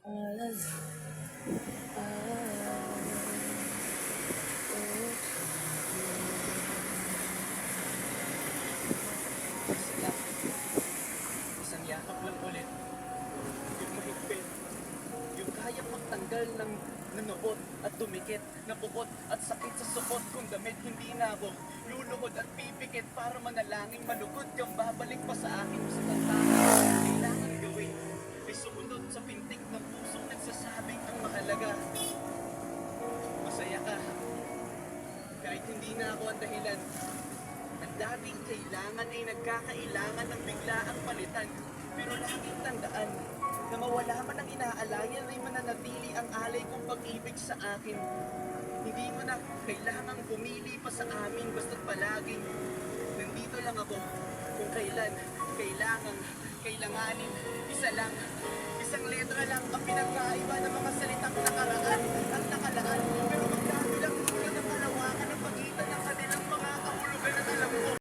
Isang yakap lang ulit. Yung mahigpit. Yung kayang magtanggal ng nanukot at dumikit, napukot at sakit sa sukot. Kung damit hindi na ako luluhod at pipikit para manalangin malugod kang babalik pa sa akin sa tantangan. Kailangan gawin ay sumunod sa pintig ng pusong nagsasabing ang mahalaga. Masaya ka kahit hindi na ako ang dahilan. Ang dating kailangan ay nagkakailangan ng biglaang palitan. Pero laging tandaan na mawala man ang inaalayan ay mananatili ang alay kong pag-ibig sa akin. Hindi mo na kailangang pumili pa sa amin basta't palaging nandito lang ako kung kailan kailanganin. Isa lang, isang letra lang ang pinagkaiba ng mga